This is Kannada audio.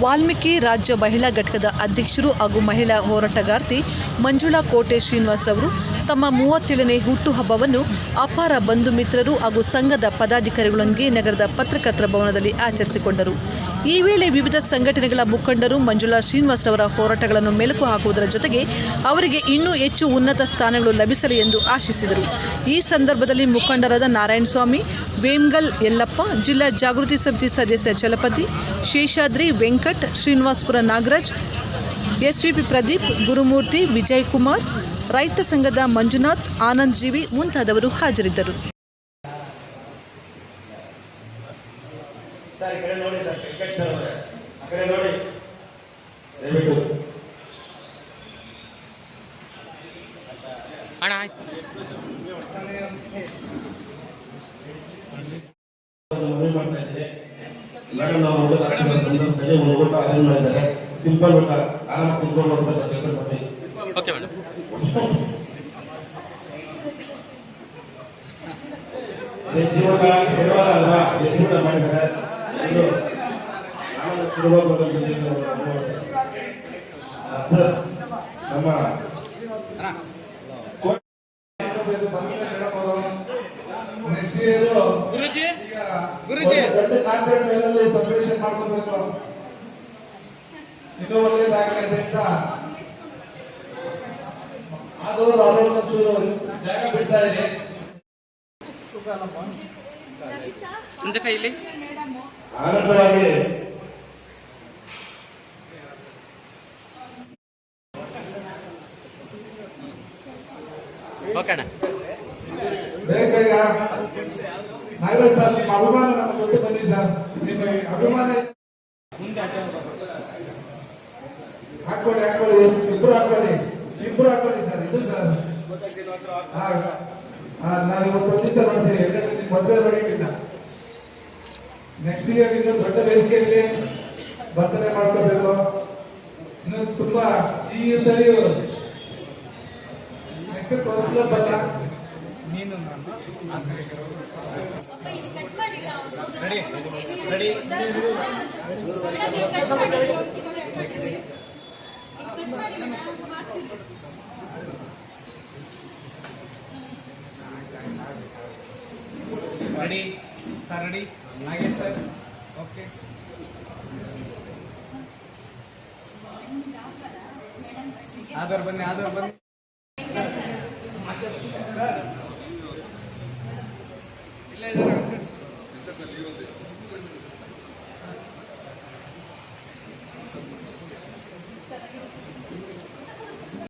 ವಾಲ್ಮೀಕಿ ರಾಜ್ಯ ಮಹಿಳಾ ಘಟಕದ ಅಧ್ಯಕ್ಷರು ಹಾಗೂ ಮಹಿಳಾ ಹೋರಾಟಗಾರ್ತಿ ಮಂಜುಳಾ ಕೋಟೆ ಶ್ರೀನಿವಾಸ್ ಅವರು ತಮ್ಮ 37ನೇ ಹುಟ್ಟುಹಬ್ಬವನ್ನು ಅಪಾರ ಬಂಧು ಮಿತ್ರರು ಹಾಗೂ ಸಂಘದ ಪದಾಧಿಕಾರಿಗಳೊಂದಿಗೆ ನಗರದ ಪತ್ರಕರ್ತರ ಭವನದಲ್ಲಿ ಆಚರಿಸಿಕೊಂಡರು. ಈ ವೇಳೆ ವಿವಿಧ ಸಂಘಟನೆಗಳ ಮುಖಂಡರು ಮಂಜುಳಾ ಶ್ರೀನಿವಾಸ್ ಅವರ ಹೋರಾಟಗಳನ್ನು ಮೆಲುಕು ಹಾಕುವುದರ ಜೊತೆಗೆ ಅವರಿಗೆ ಇನ್ನೂ ಹೆಚ್ಚು ಉನ್ನತ ಸ್ಥಾನಗಳು ಲಭಿಸಲಿ ಎಂದು ಆಶಿಸಿದರು. ಈ ಸಂದರ್ಭದಲ್ಲಿ ಮುಖಂಡರಾದ ನಾರಾಯಣಸ್ವಾಮಿ, ವೇಮ್ಗಲ್ ಯಲ್ಲಪ್ಪ, ಜಿಲ್ಲಾ ಜಾಗೃತಿ ಸಮಿತಿ ಸದಸ್ಯ ಚಲಪತಿ, ಶೇಷಾದ್ರಿ, ವೆಂಕಟ್, ಶ್ರೀನಿವಾಸಪುರ ನಾಗರಾಜ್, ಎಸ್ವಿಪಿ ಪ್ರದೀಪ್, ಗುರುಮೂರ್ತಿ, ವಿಜಯ್ ಕುಮಾರ್, ರೈತ ಸಂಘದ ಮಂಜುನಾಥ್, ಆನಂದ್ ಜೀವಿ ಮುಂತಾದವರು ಹಾಜರಿದ್ದರು. ಮೇಡಮ್ ನಾವು ಸಂದರ್ಭದಲ್ಲಿ ಒಂದು ಊಟ ಅರೇಂಜ್ ಮಾಡಿದ್ದಾರೆ. ಸಿಂಪಲ್ ಊಟ, ಆರಾಮ ತಿನ್ಕೊಂಡು ಬರ್ತಾರೆ. Okay madam. ಜೀವನ ಸೇವಾ ಅಲ್ವಾ, ಜೀವನ ಮಾಡಿದ್ದಾರೆ. ನಮ್ಮ ಗುರುಜಿ ದೊಡ್ಡ ಕಾನ್ಫಿಡೆಂಟ್ ಲೆವೆಲ್ ಸೆಲೆಬ್ರೇಷನ್ ಮಾಡ್ಕೋಬೇಕು. ಇದು ಒಳ್ಳೆಯದಾಗಲಿ ಅಂತ ಆದವರು ಅವರನ್ನು ಚೂರು ಜಾಗ ಬಿಡ್ತಾ ಇದೆ. ಕೈಯಲ್ಲಿ ಆನಂದವಾಗಿ ಓಕೆಣ್ಣ. ಬೇಗ ನಾಗರಾಜ್ ಸರ್, ನಿಮ್ಮ ಅಭಿಮಾನ ನಮಗೆ ಕೊಟ್ಟು ಬನ್ನಿ ಸರ್. ನಿಮ್ಮ ಅಭಿಮಾನ ಹಾಕೊಳ್ಳಿ ಇಬ್ರು ಹಾಕೊಳ್ಳಿ ಸರ್. ಇದು ಸರ್ ನಾವು ಇವತ್ತು ಒಂದು ದಿವಸ ಮಾಡ್ತೀವಿ. ಮದುವೆ ನೋಡೋಕ್ಕಿಲ್ಲ, ನೆಕ್ಸ್ಟ್ ಇಯರ್ ಇನ್ನು ದೊಡ್ಡ ವೇದಿಕೆಯಲ್ಲಿ ಬರ್ತಡೇ ಮಾಡ್ಕೋಬೇಕು. ಇನ್ನು ತುಂಬಾ ಈ ಸರಿ ನೆಕ್ಸ್ಟ್ ಪರ್ಸನಲ್ ಬಲ್ಲ ನೀನು ready sir, ready Nagesh sir. Okay, ಆದವ್ರು ಬನ್ನಿ.